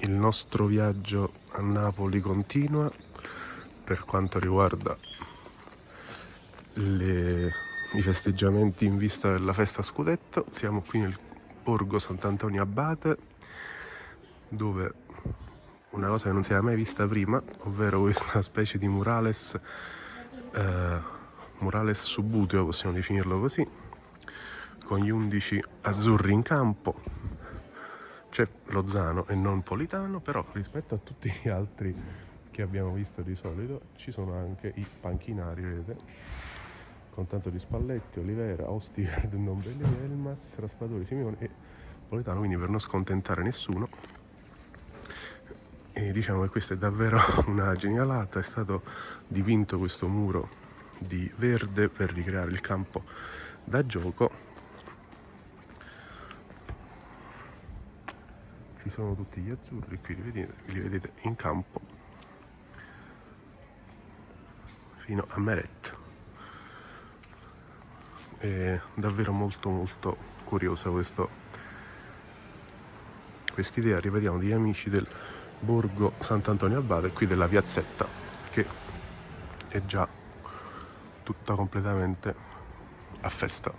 il nostro viaggio a Napoli continua per quanto riguarda i festeggiamenti in vista della festa Scudetto. Siamo qui nel borgo Sant'Antonio Abate, dove una cosa che non si era mai vista prima, ovvero questa specie di murales subuteo, possiamo definirlo così, con gli 11 azzurri in campo. C'è Lozano e non Politano, però rispetto a tutti gli altri che abbiamo visto di solito ci sono anche i panchinari, vedete, con tanto di Spalletti, Olivera, Ostigaard, Ndombele, Elmas, Raspadori, Simeone e Politano, quindi per non scontentare nessuno. E diciamo che questa è davvero una genialata. È stato dipinto questo muro di verde per ricreare il campo da gioco. Ci sono tutti gli azzurri qui, li vedete in campo fino a Meret. È davvero molto curiosa quest'idea, ripetiamo, di amici del borgo Sant'Antonio Abate, qui della piazzetta, che è già tutta completamente a festa.